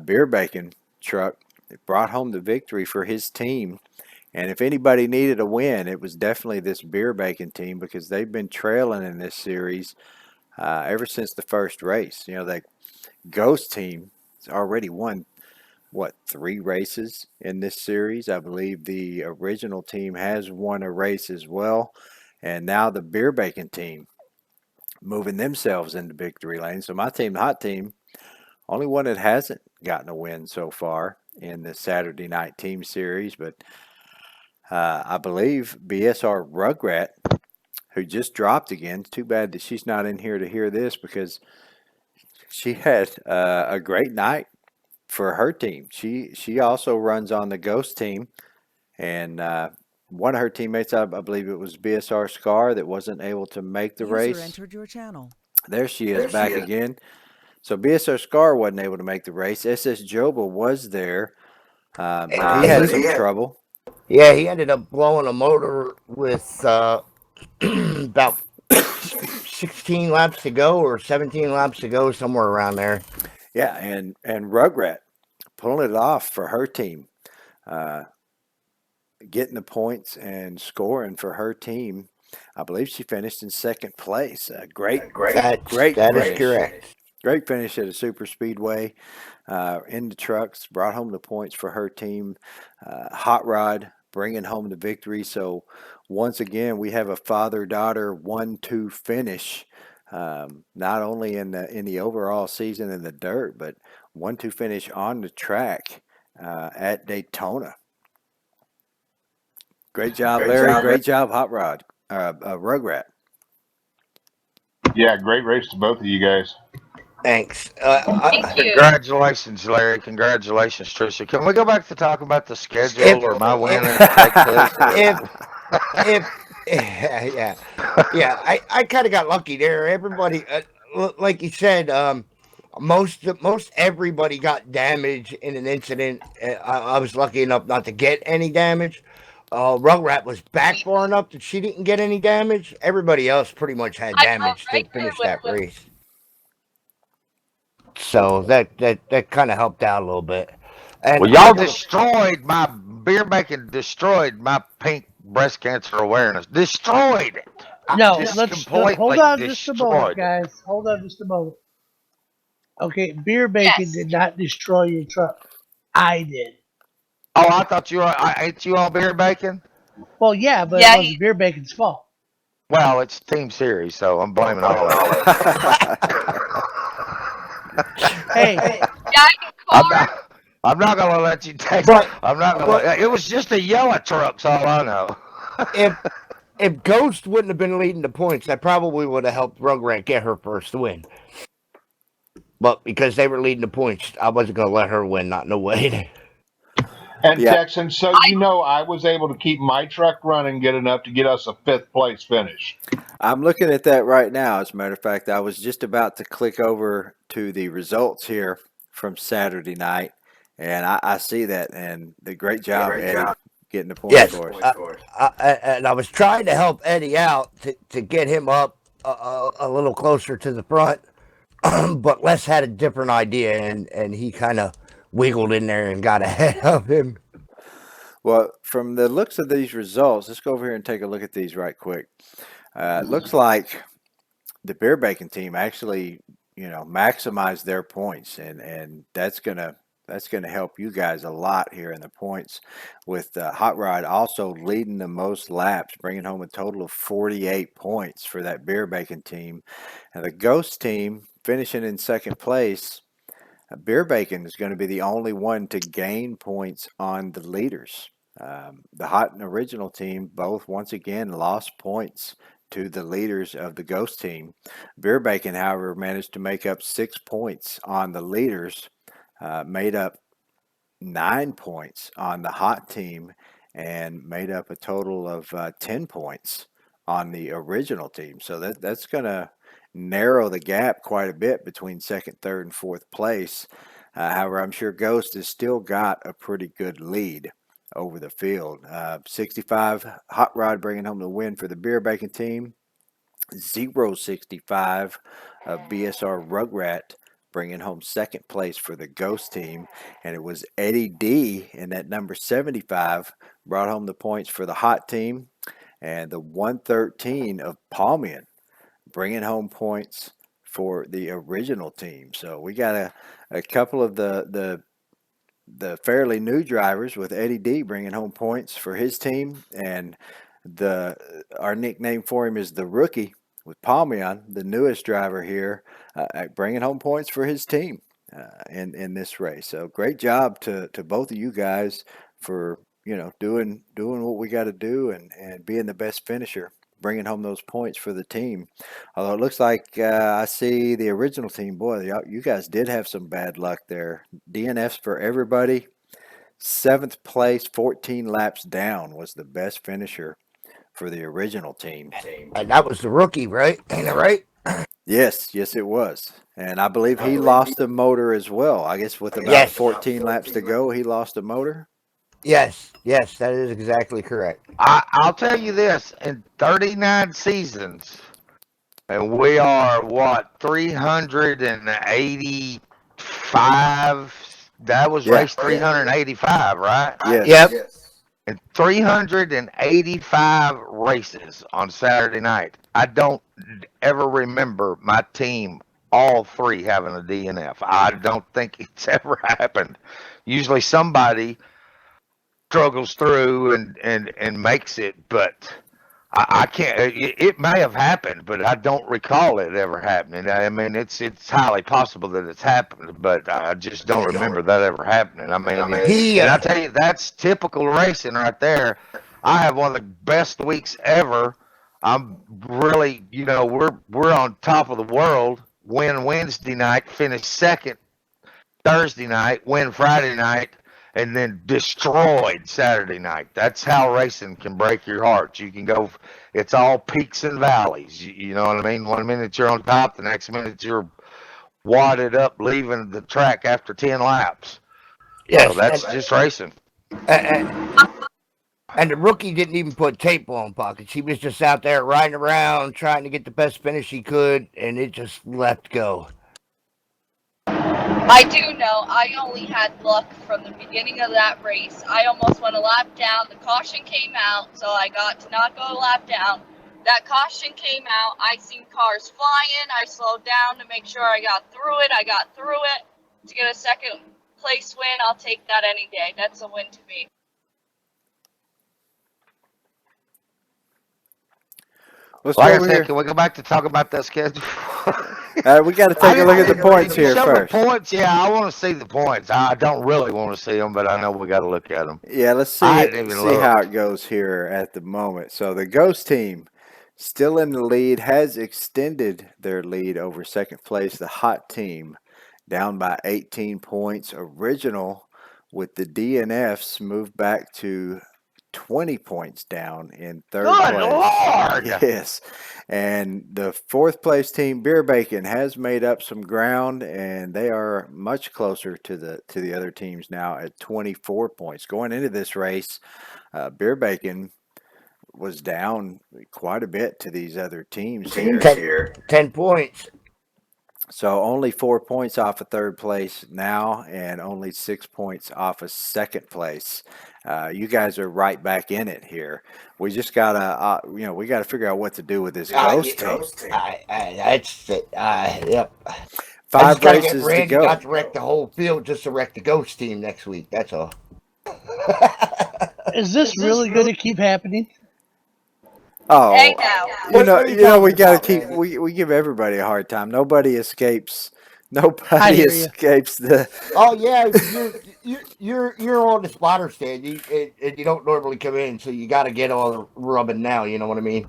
Beer Bacon truck that brought home the victory for his team. And if anybody needed a win, it was definitely this Beer Bacon team, because they've been trailing in this series ever since the first race. You know, that Ghost team has already won 3 races in this series. I believe the original team has won a race as well, and now the Beer Bacon team moving themselves into victory lane. So my team, the hot team, only one that hasn't gotten a win so far in the Saturday night team series, but I believe BSR Rugrat, who just dropped again. It's too bad that she's not in here to hear this, because she had a great night for her team. She also runs on the Ghost team, and one of her teammates, I believe it was BSR Scar, that wasn't able to make the User race. entered your channel. There she is back again. So BSR Scar wasn't able to make the race. SS Joba was there, but he had some trouble. Yeah, he ended up blowing a motor with about 16 laps to go or 17 laps to go, somewhere around there. Yeah, and Rugrat pulling it off for her team, getting the points and scoring for her team. I believe she finished in second place. Great That finish. is correct. Great finish at a super speedway. In the trucks, brought home the points for her team. Hot Rod bringing home the victory. So once again, we have a father-daughter 1-2 finish. Not only in the overall season in the dirt, but 1-2 finish on the track at Daytona. Great job, Larry. Great job, Hot Rod. Rugrat. Yeah, great race to both of you guys. Thanks. Thank you. Congratulations, Larry. Congratulations, Trisha. Can we go back to talk about the schedule or my win in Texas? Yeah, I kind of got lucky there. Everybody, like you said, most everybody got damage in an incident. I was lucky enough not to get any damage. Rugrat was back far enough that she didn't get any damage. Everybody else pretty much had damage to finish that race. So that kind of helped out a little bit. And Well, y'all destroyed my beer making, destroyed my pink breast cancer awareness. Destroyed it. No, Just let's completely hold on just a moment, destroyed it. guys. Hold on just a moment. Okay, beer bacon Yes. did not destroy your truck. I did. Oh, I thought I ate you on beer bacon. Well, yeah, but Yeah, it wasn't beer bacon's fault. Well, it's Team Series, so I'm blaming all of it. Hey, I'm not gonna let you take. But- I'm not gonna. It was just a yellow truck's all I know. if Ghost wouldn't have been leading the points, that probably would have helped Rugrat get her first win. But because they were leading the points, I wasn't going to let her win. Not no way. And Yeah. Texan, so you know, I was able to keep my truck running good enough to get us a 5th place finish. I'm looking at that right now. As a matter of fact, I was just about to click over to the results here from Saturday night, and I see that. And the great job, Eddie, getting the points Yes. for us. And I was trying to help Eddie out to get him up a little closer to the front. But Les had a different idea, and he kind of wiggled in there and got ahead of him. Well, from the looks of these results, let's go over here and take a look at these right quick. It looks like the beer bacon team actually, maximized their points, and that's gonna help you guys a lot here in the points. With Hot Rod also leading the most laps, bringing home a total of 48 points for that beer bacon team, and the Ghost team finishing in second place. Beer Bacon is going to be the only one to gain points on the leaders. The Hot and Original team both once again lost points to the leaders of the Ghost team. Beer Bacon, however, managed to make up 6 points on the leaders, made up 9 points on the Hot team, and made up a total of 10 points on the Original team. So that's going to narrow the gap quite a bit between second, third, and fourth place. However, I'm sure Ghost has still got a pretty good lead over the field. 65 Hot Rod bringing home the win for the Beer Bacon team. 065 of BSR Rugrat bringing home second place for the Ghost team. And it was Eddie D in that number 75 brought home the points for the Hot team. And the 113 of Palmian bringing home points for the Original team. So we got a couple of the fairly new drivers, with Eddie D bringing home points for his team, and our nickname for him is the Rookie, with Palmian, the newest driver here, bringing home points for his team in this race. So great job to both of you guys for doing what we got to do and being the best finisher bringing home those points for the team. Although it looks like I see the original team. Boy, you guys did have some bad luck there. DNFs for everybody. 7th place, 14 laps down, was the best finisher for the original team. And that was the rookie, right? Ain't that right? Yes, it was. And I believe he lost a motor as well. I guess with about Yes. 14 laps to go, he lost a motor. Yes, that is exactly correct. I'll tell you this: in 39 seasons, and we are what 385. That was race 385, right? Yes. Yep. And 385 races on Saturday night. I don't ever remember my team, all three, having a DNF. I don't think it's ever happened. Usually somebody struggles through and makes it, but I can't. It may have happened, but I don't recall it ever happening. I mean, it's highly possible that it's happened, but I just don't remember that ever happening. I mean, and I tell you, that's typical racing right there. I have one of the best weeks ever. I'm really, we're on top of the world. Win Wednesday night, finish second Thursday night, win Friday night, and then destroyed Saturday night. That's how racing can break your heart. You can go, it's all peaks and valleys. You know what I mean? 1 minute you're on top, the next minute you're wadded up leaving the track after 10 laps. Yes. So that's just racing. And the rookie didn't even put tape on pockets. He was just out there riding around trying to get the best finish he could, and it just let go. I do know I only had luck from the beginning of that race. I almost went a lap down. The caution came out, so I got to not go a lap down. That caution came out. I seen cars flying. I slowed down to make sure I got through it. I got through it to get a second place win. I'll take that any day. That's a win to me. Let's Like go I over said, here. can we go back to talk about that schedule? We got to take a look at the points here Show first. the points, yeah, I want to see the points. I don't really want to see them, but I know we got to look at them. Yeah, let's see I didn't even look. how it goes here at the moment. So the Ghost team still in the lead, has extended their lead over second place. The Hot team down by 18 points. Original with the DNFs moved back to 20 points down in third Good place. Lord! Yes. And the fourth place team, Beer Bacon, has made up some ground, and they are much closer to the other teams now at 24 points. Going into this race, Beer Bacon was down quite a bit to these other teams here. 10 points. So only 4 points off of third place now, and only 6 points off of second place. You guys are right back in it here. We just gotta, we gotta figure out what to do with this Ghost team. That's it. Yep. 5 races to Randy go. got to wreck the whole field just to wreck the Ghost team next week. That's all. Is this really going to keep happening? Oh, Hey now. What are you we talking gotta about, keep. Randy? We give everybody a hard time. Nobody escapes. I Nobody hear you. escapes the. Oh yeah, you're on the spotter stand. You don't normally come in, so you got to get all the rubbing now. You know what I mean?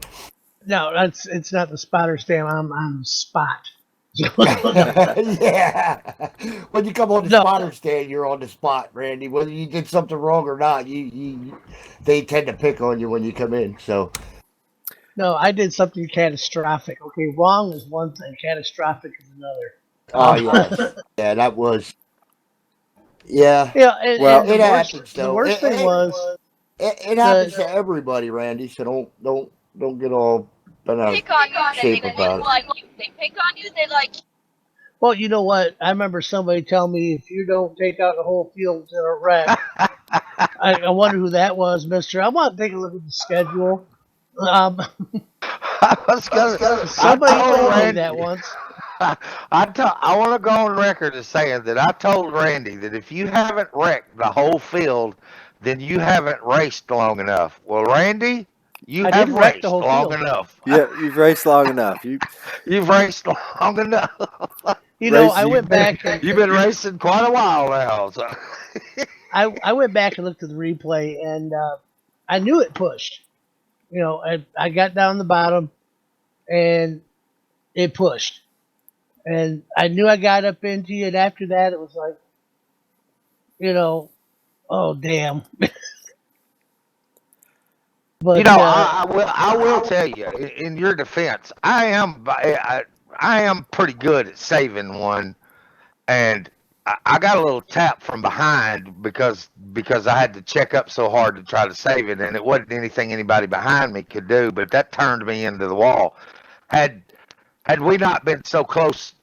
No, it's not the spotter stand. I'm on the spot. Yeah. When you come on the No. spotter stand, you're on the spot, Randy. Whether you did something wrong or not, they tend to pick on you when you come in. So No, I did something catastrophic. Okay, wrong is one thing, catastrophic is another. oh yeah, yeah, that was. Yeah, Yeah, and, Well, and the it worst, happens the though. worst thing was It happens to everybody, Randy. So don't get all bent out of Pick on you. shape They about it. like you. They pick on you. They like you. well, you know what? I remember somebody telling me if you don't take out the whole field in a wreck. I wonder who that was, Mister. I want to take a look at the schedule. I was gonna. Somebody I told told me Randy that once. I want to go on record as saying that I told Randy that if you haven't wrecked the whole field, then you haven't raced long enough. Well, Randy, you I have didn't wreck raced the whole long field. enough. Yeah, you've raced long enough. You've raced long enough. You know, Race, I went back. And, You've been racing quite a while now. So. I went back and looked at the replay, and I knew it pushed. I got down the bottom and it pushed. And I knew I got up into it. After that, it was like, oh, damn. But I will tell you in your defense, I am pretty good at saving one, and I got a little tap from behind because I had to check up so hard to try to save it, and it wasn't anything anybody behind me could do, but that turned me into the wall. Had we not been so close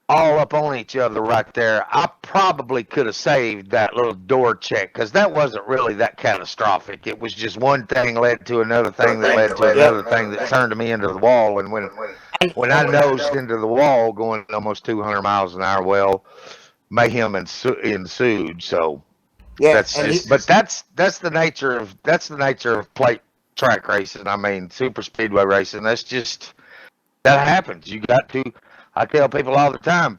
all up on each other right there, I probably could have saved that little door check because that wasn't really that catastrophic. It was just one thing led to another thing that led to another thing that turned me into the wall. And when I nosed into the wall going almost 200 miles an hour, well, mayhem ensued. So that's the nature of plate track racing. I mean, super speedway racing. That happens. You got to. I tell people all the time,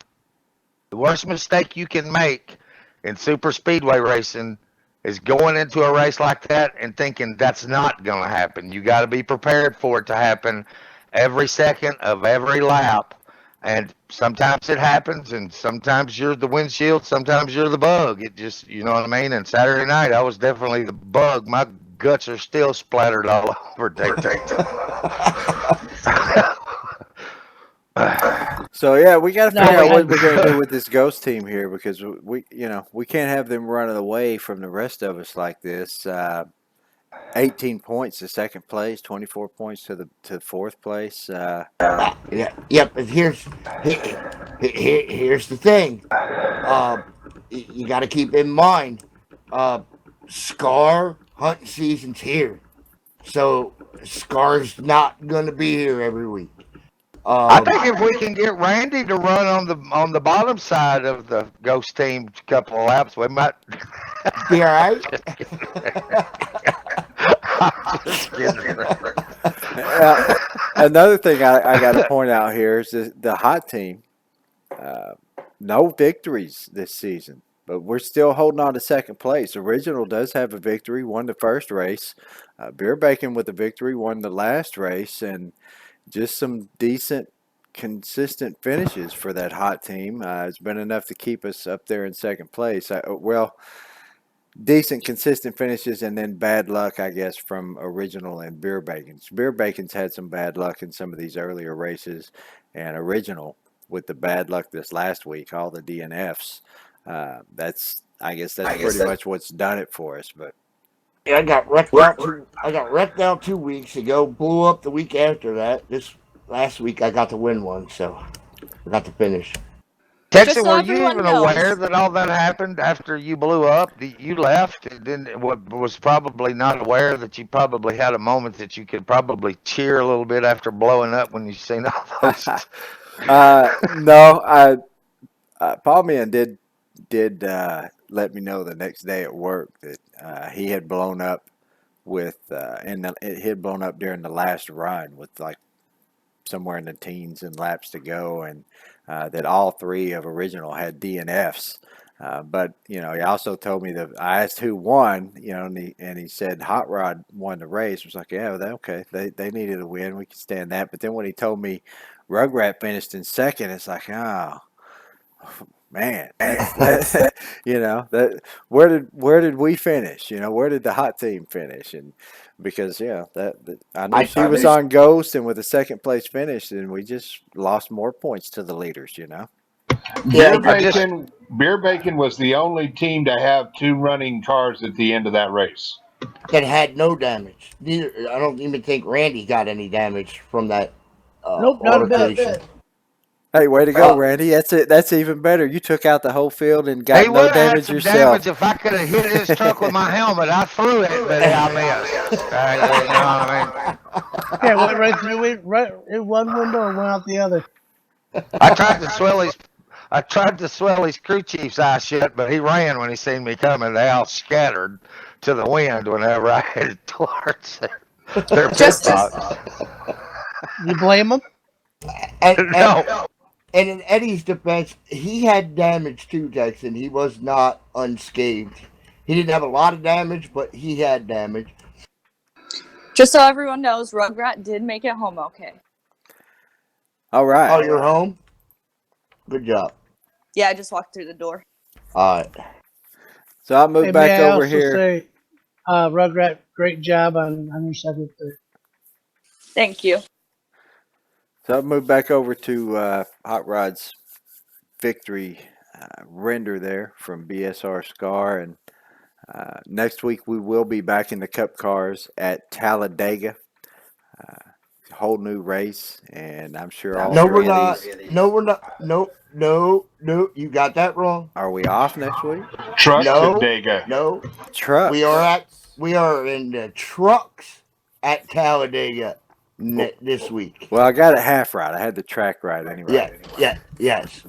the worst mistake you can make in super speedway racing is going into a race like that and thinking that's not going to happen. You got to be prepared for it to happen every second of every lap. And sometimes it happens, and sometimes you're the windshield, sometimes you're the bug. It just, you know what I mean? And Saturday night, I was definitely the bug. My guts are still splattered all over TikTok. So yeah, we got to figure out what we're going to do with this ghost team here because we can't have them running away from the rest of us like this. 18 points to second place, 24 points to fourth place. But here's the thing. You got to keep in mind, Scar hunting season's here, so Scar's not going to be here every week. I think if we can get Randy to run on the bottom side of the ghost team a couple of laps, we might be all right. Just kidding. Another thing I got to point out here is the hot team. No victories this season, but we're still holding on to second place. Original does have a victory, won the first race. Beer Bacon with a victory, won the last race, and just some decent, consistent finishes for that hot team. It's been enough to keep us up there in second place. Decent, consistent finishes, and then bad luck, I guess, from Original and Beer Bacon's. Beer Bacon's had some bad luck in some of these earlier races, and Original with the bad luck this last week, all the DNFs. That's pretty much what's done it for us. But I got wrecked out 2 weeks ago. Blew up the week after that. This last week I got to win one, so I got to finish. Texas, were you even aware that all that happened after you blew up? You left and then was probably not aware that you probably had a moment that you could probably cheer a little bit after blowing up when you seen all those. No, Paul Meehan did let me know the next day at work that he had blown up he had blown up during the last run with like somewhere in the teens and laps to go, and that all three of Original had DNFs. But he also told me that I asked who won, and he said Hot Rod won the race. I was like, yeah, okay, they needed a win, we could stand that. But then when he told me Rugrat finished in second, it's like, oh man, where did we finish? Where did the hot team finish? And because I knew she was on Ghost, and with a second place finish, and we just lost more points to the leaders. Beer Bacon was the only team to have two running cars at the end of that race that had no damage. I don't even think Randy got any damage from that. Nope, not a bit. Hey, way to go, Randy! That's it. That's even better. You took out the whole field and got no damage yourself. Damage if I could have hit his truck with my helmet. I threw it, but I missed. You know what I mean? Yeah, went right through it, right in one window and went out the other. I tried to swell his crew chief's eye shut, but he ran when he seen me coming. They all scattered to the wind whenever I headed towards their pit stops. You blame him? No. And in Eddie's defense, he had damage too, Texan. He was not unscathed. He didn't have a lot of damage, but he had damage. Just so everyone knows, Rugrat did make it home okay. All right. Oh, you're home? Good job. Yeah, I just walked through the door. All right. So I'll move Hey, back may I over also here. say, Rugrat, great job on your second third. Thank you. So I'll move back over to Hot Rod's victory render there from BSR Scar. And next week we will be back in the Cup cars at Talladega. Whole new race, and I'm sure all No, three we're of not. these. No, we're not. No. You got that wrong. Are we off next week? Truck No. Dega. No. Truck. We are in the trucks at Talladega this week. Well, I got it half right. I had the track right anyway. Yes.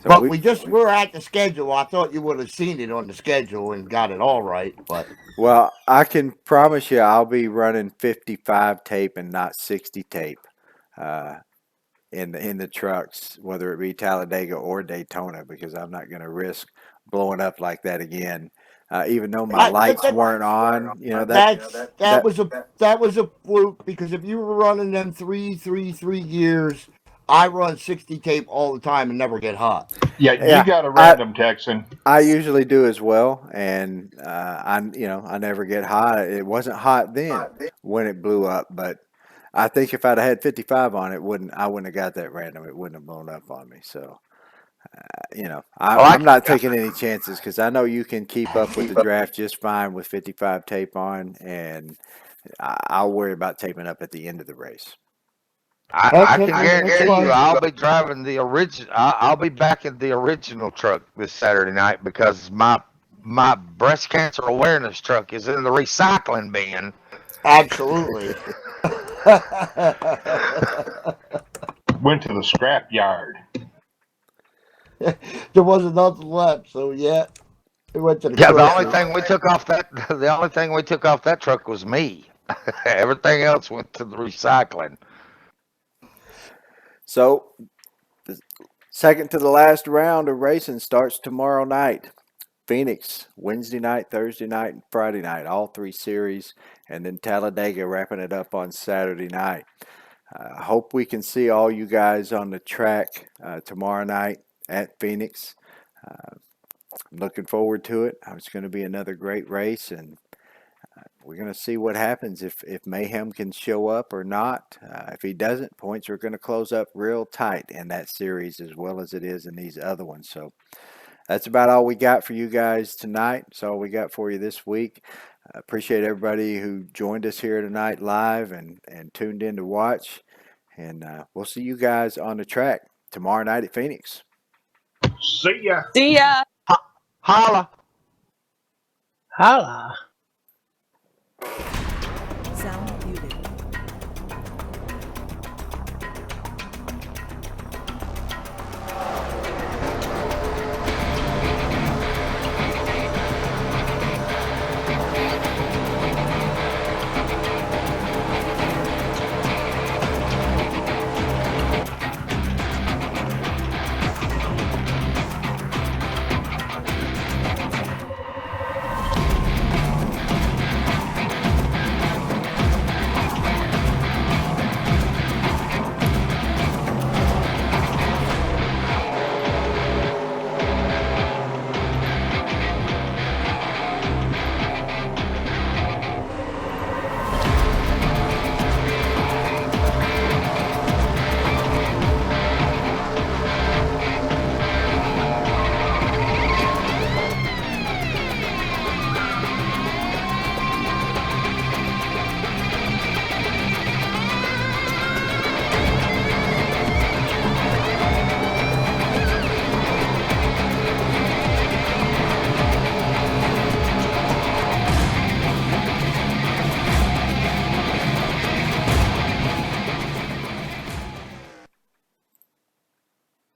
So But we're at the schedule. I thought you would have seen it on the schedule and got it all right. But Well, I can promise you I'll be running 55 tape and not 60 tape in the trucks, whether it be Talladega or Daytona, because I'm not going to risk blowing up like that again. Even though my lights weren't on, that was a fluke, because if you were running them 3 gears, I run 60 tape all the time and never get hot. Yeah, you got a random, Texan. I usually do as well, and I never get hot. It wasn't hot then when it blew up, but I think if I'd have had 55 on it, I wouldn't have got that random. It wouldn't have blown up on me. So, I'm not taking any chances, because I know you can keep up with the draft just fine with 55 tape on, and I'll worry about taping up at the end of the race. I Okay, can that's guarantee fine. you, I'll be driving the original. I'll be back in the original truck this Saturday night, because my breast cancer awareness truck is in the recycling bin. Absolutely. Went to the scrap yard. There wasn't nothing left, so yeah, it went to the Yeah, the grocery. only thing we took off that truck was me. Everything else went to the recycling. So, the second to the last round of racing starts tomorrow night. Phoenix, Wednesday night, Thursday night, and Friday night, all three series, and then Talladega wrapping it up on Saturday night. I hope we can see all you guys on the track tomorrow night at Phoenix. I'm looking forward to it. It's going to be another great race, and we're going to see what happens if Mayhem can show up or not. If he doesn't, points are going to close up real tight in that series as well as it is in these other ones. So that's about all we got for you guys tonight. That's all we got for you this week. Appreciate everybody who joined us here tonight live and tuned in to watch. And we'll see you guys on the track tomorrow night at Phoenix. See ya. See ya. Holla. Holla.